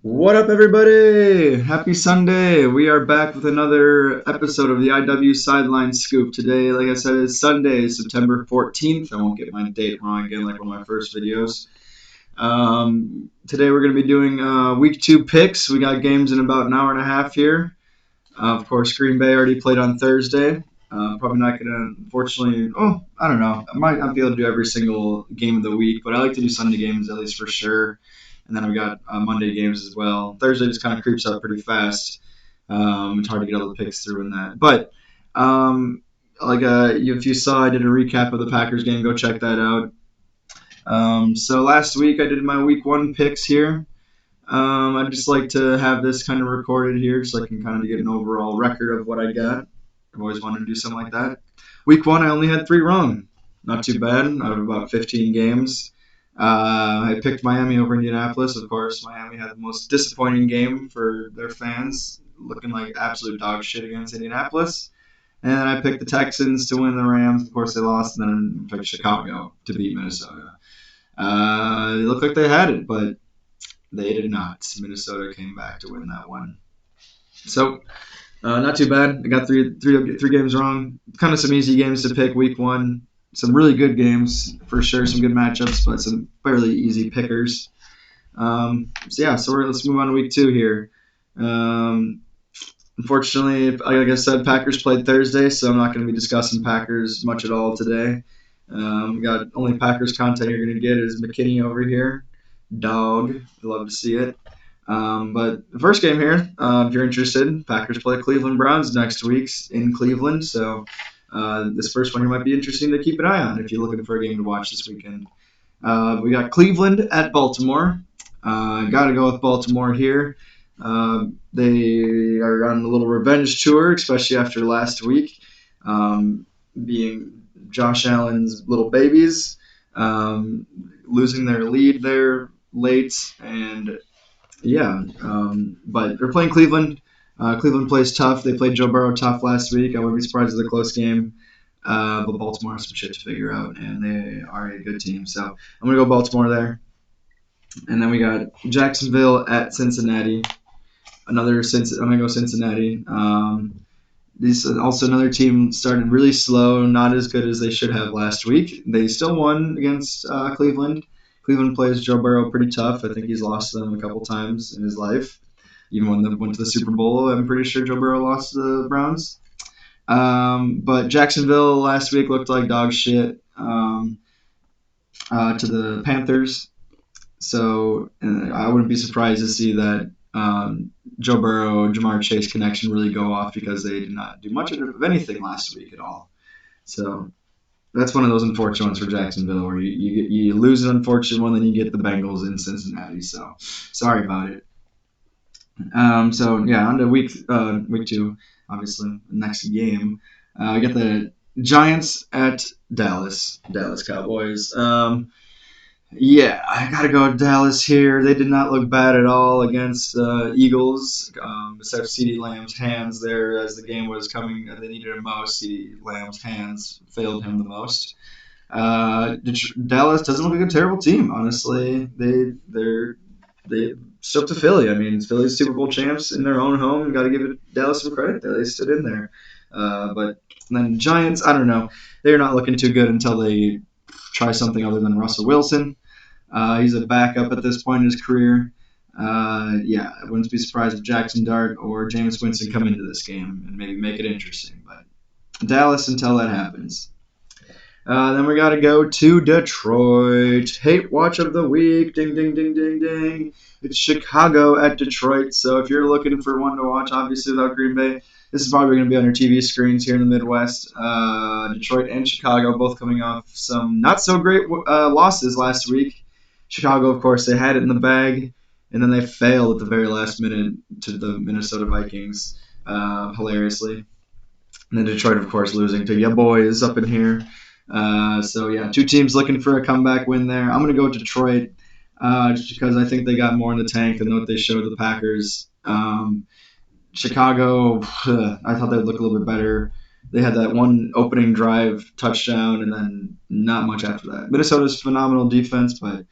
What up, everybody? Happy Sunday. We are back with another episode of the IW Sideline Scoop. Today, like I said, is Sunday, September 14th. I won't get my date wrong again, like one of my first videos. Today, we're going to be doing week 2 picks. We got games in about an hour and a half here. Of course, Green Bay already played on Thursday. Probably not going to, unfortunately, I don't know. I might not be able to do every single game of the week, but I like to do Sunday games at least for sure. And then we got Monday games as well. Thursday just kind of creeps up pretty fast. It's hard to get all the picks through in that. But if you saw, I did a recap of the Packers game. Go check that out. So last week I did my week 1 picks here. I'd just like to have this kind of recorded here so I can kind of get an overall record of what I got. I've always wanted to do something like that. Week 1 I only had 3 wrong. Not too bad out of about 15 games. I picked Miami over Indianapolis. Of course, Miami had the most disappointing game for their fans, looking like absolute dog shit against Indianapolis. And then I picked the Texans to win the Rams. Of course, they lost. And then I picked Chicago to beat Minnesota. They looked like they had it, but they did not. Minnesota came back to win that one. So, not too bad. I got three games wrong. Kind of some easy games to pick week 1. Some really good games, for sure, some good matchups, but some fairly easy pickers. Let's move on to week 2 here. Unfortunately, like I said, Packers played Thursday, so I'm not going to be discussing Packers much at all today. We got only Packers content you're going to get is McKinney over here. Dog. Love to see it. But the first game here, if you're interested, Packers play Cleveland Browns next week in Cleveland, so this first one here might be interesting to keep an eye on if you're looking for a game to watch this weekend. We got Cleveland at Baltimore. Got to go with Baltimore here. They are on a little revenge tour, especially after last week, being Josh Allen's little babies, losing their lead there late, and but they're playing Cleveland. Cleveland plays tough. They played Joe Burrow tough last week. I wouldn't be surprised if it's a close game. But Baltimore has some shit to figure out, and they are a good team. So I'm going to go Baltimore there. And then we got Jacksonville at Cincinnati. I'm going to go Cincinnati. This is also another team started really slow, not as good as they should have last week. They still won against Cleveland. Cleveland plays Joe Burrow pretty tough. I think he's lost to them a couple times in his life. Even when they went to the Super Bowl, I'm pretty sure Joe Burrow lost to the Browns. But Jacksonville last week looked like dog shit to the Panthers. So I wouldn't be surprised to see that Joe Burrow, Jamar Chase connection really go off because they did not do much of anything last week at all. So that's one of those unfortunate ones for Jacksonville where you lose an unfortunate one, then you get the Bengals in Cincinnati. So sorry about it. On to week 2, obviously, next game. We got the Giants at Dallas Cowboys. I got to go with Dallas here. They did not look bad at all against Eagles, except CeeDee Lamb's hands there as the game was coming. They needed him most. CeeDee Lamb's hands failed him the most. Dallas doesn't look like a terrible team, honestly. They stood up to Philly. I mean, Philly's Super Bowl champs in their own home. Got to give Dallas some credit there. They stood in there. But then Giants, I don't know. They're not looking too good until they try something other than Russell Wilson. He's a backup at this point in his career. I wouldn't be surprised if Jackson Dart or Jameis Winston come into this game and maybe make it interesting. But Dallas until that happens. Then we got to go to Detroit. Hate watch of the week. Ding, ding, ding, ding, ding. It's Chicago at Detroit. So if you're looking for one to watch, obviously without Green Bay, this is probably going to be on your TV screens here in the Midwest. Detroit and Chicago both coming off some not so great losses last week. Chicago, of course, they had it in the bag, and then they failed at the very last minute to the Minnesota Vikings, hilariously. And then Detroit, of course, losing to ya boys up in here. Two teams looking for a comeback win there. I'm going to go Detroit just because I think they got more in the tank than what they showed the Packers. Chicago, I thought they'd look a little bit better. They had that one opening drive touchdown and then not much after that. Minnesota's phenomenal defense, but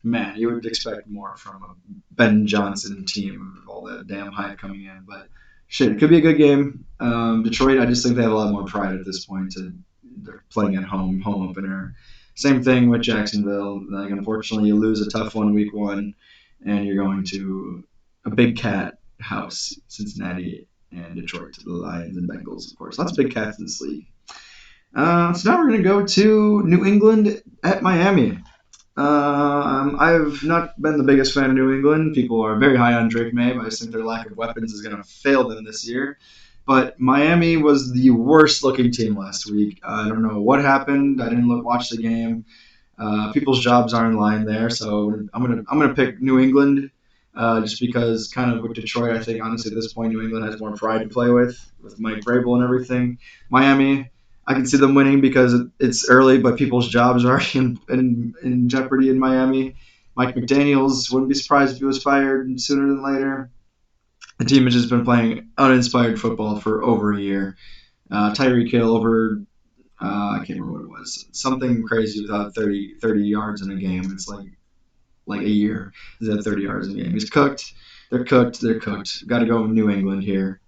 man, you would expect more from a Ben Johnson team with all that damn hype coming in. But shit, it could be a good game. Detroit, I just think they have a lot more pride at this point. They're playing at home, home opener. Same thing with Jacksonville. Like, unfortunately, you lose a tough one week one, and you're going to a big cat house, Cincinnati and Detroit, to the Lions and Bengals, of course. Lots of big cats in this league. So now we're going to go to New England at Miami. I've not been the biggest fan of New England. People are very high on Drake May, but I just think their lack of weapons is going to fail them this year. But Miami was the worst looking team last week. I don't know what happened. I didn't watch the game. People's jobs are in line there, so I'm gonna pick New England, just because kind of with Detroit, I think honestly at this point New England has more pride to play with Mike Vrabel and everything. Miami, I can see them winning because it's early, but people's jobs are in jeopardy in Miami. Mike McDaniels, wouldn't be surprised if he was fired sooner than later. The team has just been playing uninspired football for over a year. Tyreek Hill over, I can't remember what it was, something crazy without 30 yards in a game. It's like a year. He's at 30 yards in a game. He's cooked. They're cooked. They're cooked. Got to go with New England here.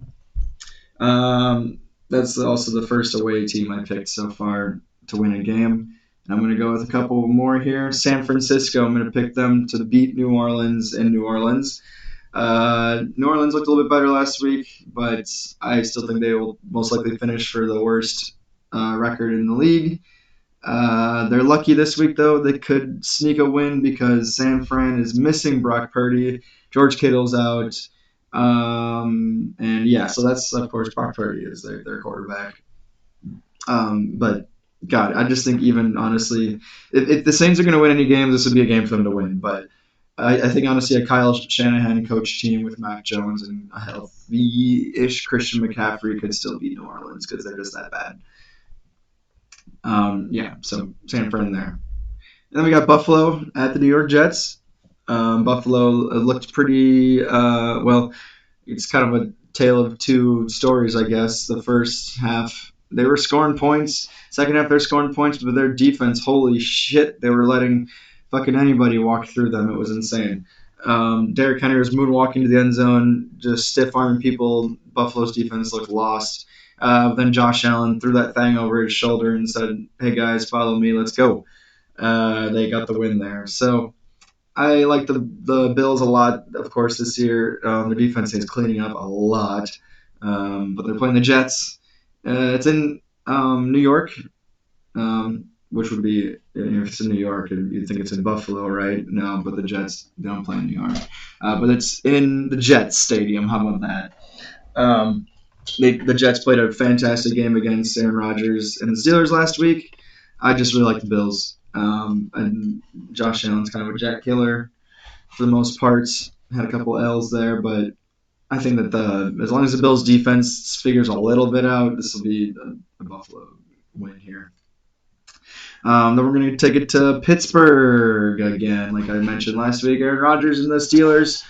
That's also the first away team I picked so far to win a game. And I'm going to go with a couple more here. San Francisco, I'm going to pick them to beat New Orleans in New Orleans. New Orleans looked a little bit better last week, but I still think they will most likely finish for the worst record in the league. They're lucky this week, though. They could sneak a win because San Fran is missing Brock Purdy. George Kittle's out. And yeah, so that's, of course, Brock Purdy is their quarterback. But God, I just think even honestly, if the Saints are going to win any games, this would be a game for them to win. But I think honestly, a Kyle Shanahan coach team with Mac Jones and a healthy-ish Christian McCaffrey could still beat New Orleans because they're just that bad. Yeah, so San Fran there. And then we got Buffalo at the New York Jets. Buffalo looked pretty well. It's kind of a tale of two stories, I guess. The first half, they were scoring points. Second half, they're scoring points, but their defense, holy shit, they were letting fucking anybody walk through them. It was insane. Derrick Henry was moonwalking to the end zone, just stiff-arming people. Buffalo's defense looked lost. Then Josh Allen threw that thing over his shoulder and said, "Hey guys, follow me, let's go." They got the win there. So I like the Bills a lot, of course, this year. Their defense is cleaning up a lot, but they're playing the Jets. It's in New York, which would be, if it's in New York, you'd think it's in Buffalo, right? No, but the Jets don't play in New York. But it's in the Jets Stadium. How about that? The Jets played a fantastic game against Aaron Rodgers and the Steelers last week. I just really like the Bills. And Josh Allen's kind of a jack killer for the most part. Had a couple L's there, but I think that as long as the Bills' defense figures a little bit out, this will be a Buffalo win here. Then we're going to take it to Pittsburgh again. Like I mentioned last week, Aaron Rodgers and the Steelers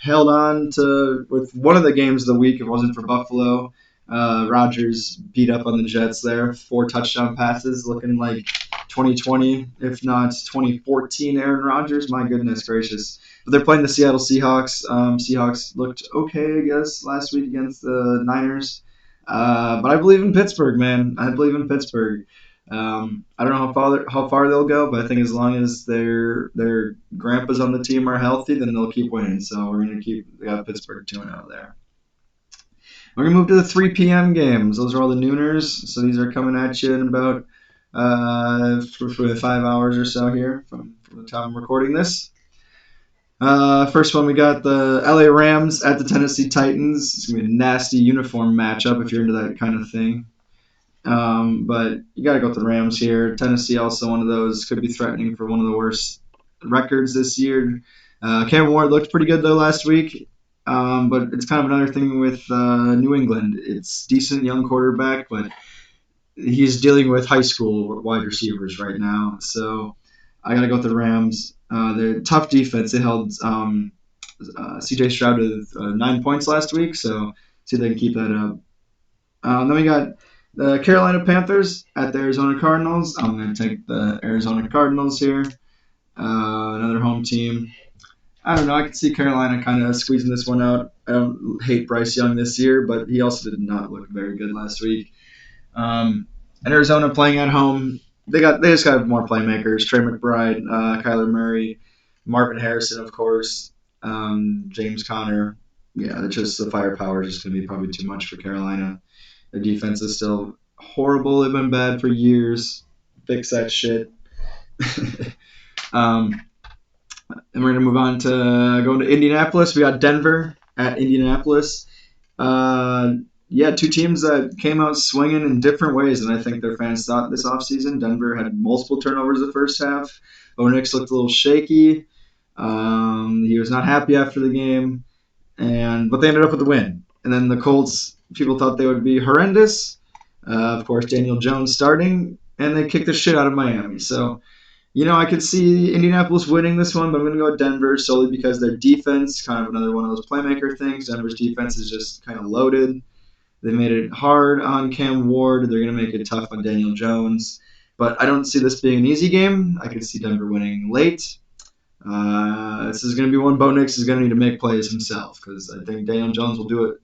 held on to with one of the games of the week. It wasn't for Buffalo. Rodgers beat up on the Jets there. 4 touchdown passes, looking like 2020, if not 2014 Aaron Rodgers. My goodness gracious. But they're playing the Seattle Seahawks. Seahawks looked okay, I guess, last week against the Niners. But I believe in Pittsburgh, man. I believe in Pittsburgh. I don't know how far they'll go, but I think as long as their grandpas on the team are healthy, then they'll keep winning. So we're going to got Pittsburgh 2-0 there. We're going to move to the 3 p.m. games. Those are all the nooners. So these are coming at you in about for 5 hours or so here from the time I'm recording this. First one, we got the LA Rams at the Tennessee Titans. It's going to be a nasty uniform matchup if you're into that kind of thing. But you got to go with the Rams here. Tennessee also one of those, could be threatening for one of the worst records this year. Cam Ward looked pretty good, though, last week. But it's kind of another thing with New England. It's decent young quarterback, but he's dealing with high school wide receivers right now. So I got to go with the Rams. They're tough defense. They held C.J. Stroud with 9 points last week, so see if they can keep that up. Then we got the Carolina Panthers at the Arizona Cardinals. I'm going to take the Arizona Cardinals here. Another home team. I don't know. I could see Carolina kind of squeezing this one out. I don't hate Bryce Young this year, but he also did not look very good last week. And Arizona playing at home, they just got more playmakers. Trey McBride, Kyler Murray, Marvin Harrison, of course, James Conner. Yeah, it's just the firepower is just going to be probably too much for Carolina. Their defense is still horrible. They've been bad for years. Fix that shit. um, and we're going to move on to going to Indianapolis. We got Denver at Indianapolis. Uh, yeah, two teams that came out swinging in different ways, and I think their fans thought this offseason. Denver had multiple turnovers the first half. Bo Nix looked a little shaky. He was not happy after the game, but they ended up with the win. And then the Colts, people thought they would be horrendous. Of course, Daniel Jones starting, and they kicked the shit out of Miami. So I could see Indianapolis winning this one, but I'm going to go with Denver solely because their defense, kind of another one of those playmaker things. Denver's defense is just kind of loaded. They made it hard on Cam Ward. They're going to make it tough on Daniel Jones. But I don't see this being an easy game. I could see Denver winning late. This is going to be one Bo Nix is going to need to make plays himself because I think Daniel Jones will do it.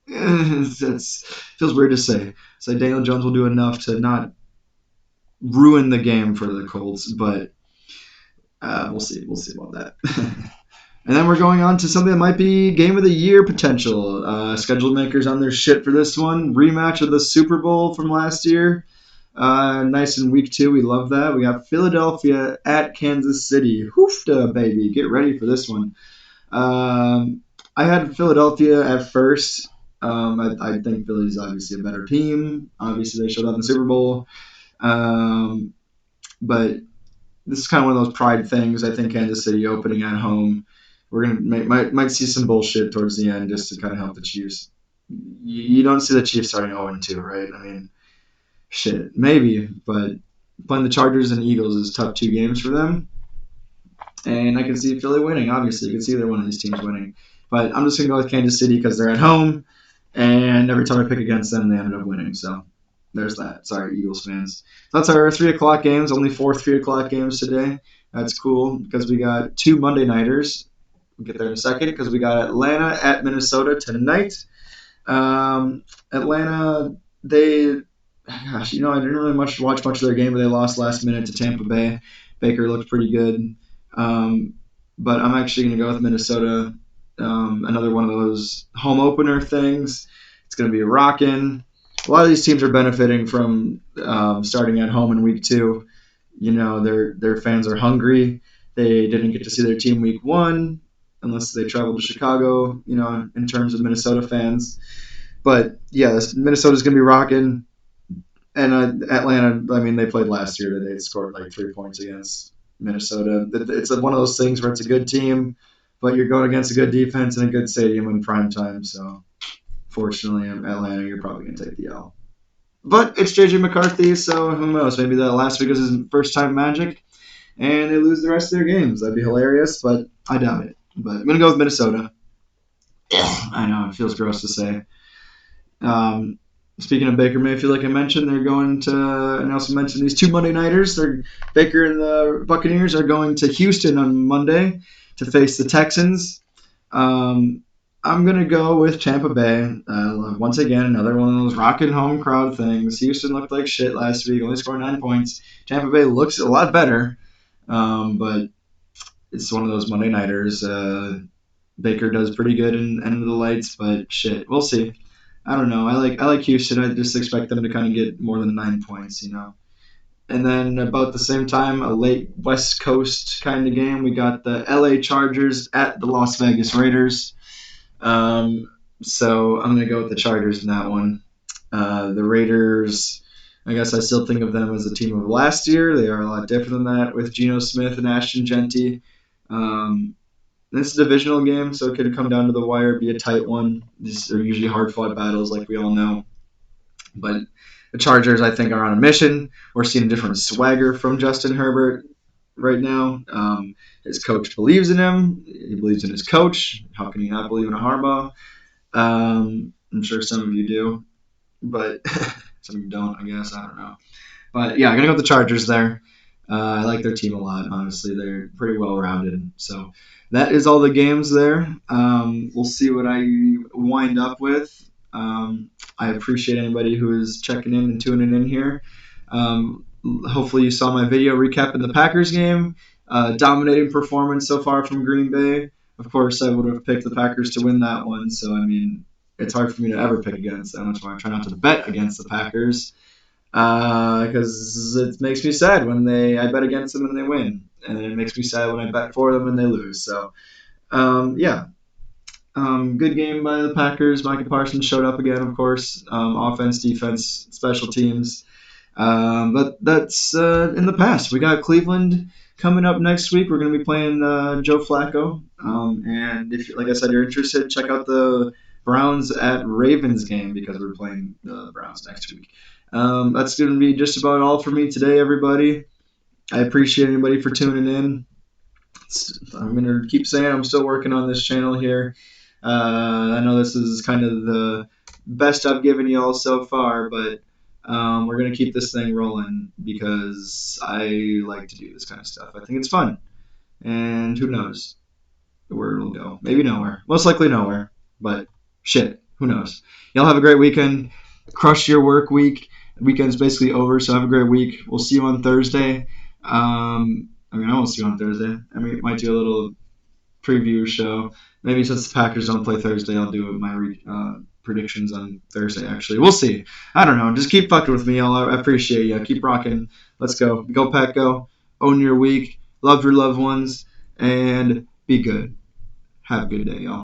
It feels weird to say. So Daniel Jones will do enough to not ruin the game for the Colts, but we'll see. We'll see about that. And then we're going on to something that might be game of the year potential. Schedule makers on their shit for this one. Rematch of the Super Bowl from last year. Nice in week 2. We love that. We got Philadelphia at Kansas City. Hoofda, baby. Get ready for this one. I had Philadelphia at first. I think Philly's obviously a better team. Obviously, they showed up in the Super Bowl. But this is kind of one of those pride things. I think Kansas City opening at home, we're gonna might see some bullshit towards the end just to kind of help the Chiefs. You don't see the Chiefs starting 0-2, right? I mean, shit, maybe, but playing the Chargers and Eagles is tough 2 games for them. And I can see Philly winning. Obviously, you can see either one of these teams winning. But I'm just gonna go with Kansas City because they're at home, and every time I pick against them, they ended up winning. So there's that. Sorry, Eagles fans. That's our 3 o'clock games. Only 4 3 o'clock games today. That's cool because we got 2 Monday nighters. We'll get there in a second because we got Atlanta at Minnesota tonight. Atlanta, I didn't really watch much of their game, but they lost last minute to Tampa Bay. Baker looked pretty good. But I'm actually going to go with Minnesota. Another one of those home opener things. It's going to be rocking. A lot of these teams are benefiting from starting at home in week 2. Their fans are hungry. They didn't get to see their team week 1 unless they traveled to Chicago, in terms of Minnesota fans. But, yeah, Minnesota's going to be rocking. And Atlanta, they played last year. They scored like 3 points against Minnesota. It's one of those things where it's a good team, but you're going against a good defense and a good stadium in prime time. So, fortunately, Atlanta, you're probably going to take the L. But it's J.J. McCarthy, so who knows? Maybe that last week was his first time Magic, and they lose the rest of their games. That'd be hilarious, but I doubt it. But I'm going to go with Minnesota. I know, it feels gross to say. Speaking of Baker Mayfield, like I mentioned, they're going to, and I also mentioned these 2 Monday nighters. Baker and the Buccaneers are going to Houston on Monday to face the Texans. I'm going to go with Tampa Bay. Once again, another one of those rocking home crowd things. Houston looked like shit last week, only scored 9 points. Tampa Bay looks a lot better, but it's one of those Monday nighters. Baker does pretty good in End of the Lights, but shit, we'll see. I don't know. I like Houston. I just expect them to kind of get more than 9 points, And then about the same time, a late West Coast kind of game, we got the LA Chargers at the Las Vegas Raiders. So I'm going to go with the Chargers in that one. The Raiders, I guess I still think of them as a team of last year. They are a lot different than that with Geno Smith and Ashton Genty. This is a divisional game, so it could come down to the wire, be a tight one. These are usually hard-fought battles, like we all know. But the Chargers, I think, are on a mission. We're seeing a different swagger from Justin Herbert right now. His coach believes in him. He believes in his coach. How can you not believe in a Harbaugh? I'm sure some of you do, but some of you don't, I guess. I don't know. But, yeah, I'm going to go with the Chargers there. I like their team a lot. Honestly, they're pretty well rounded. So that is all the games there. We'll see what I wind up with. I appreciate anybody who is checking in and tuning in here. Hopefully, you saw my video recapping the Packers game. Dominating performance so far from Green Bay. Of course, I would have picked the Packers to win that one. So, I mean, it's hard for me to ever pick against them. That's why I try not to bet against the Packers because it makes me sad when I bet against them and they win, and it makes me sad when I bet for them and they lose. So yeah, good game by the Packers. Micah Parsons showed up again, of course. Offense, defense, special teams. But that's in the past. We got Cleveland coming up next week. We're going to be playing Joe Flacco. And if, like I said, you're interested, check out the Browns at Ravens game because we're playing the Browns next week. That's going to be just about all for me today, everybody. I appreciate anybody for tuning in. I'm going to keep saying I'm still working on this channel here. I know this is kind of the best I've given you all so far, but we're going to keep this thing rolling because I like to do this kind of stuff. I think it's fun. And who knows where it'll go. Maybe nowhere. Most likely nowhere. But shit, who knows. Y'all have a great weekend. Crush your work week. The weekend's basically over, so have a great week. We'll see you on Thursday. I won't see you on Thursday. I mean, might do a little preview show. Maybe since the Packers don't play Thursday, I'll do my predictions on Thursday, actually. We'll see. I don't know. Just keep fucking with me, y'all. I appreciate you. Keep rocking. Let's go. Go, Pack, go. Own your week. Love your loved ones. And be good. Have a good day, y'all.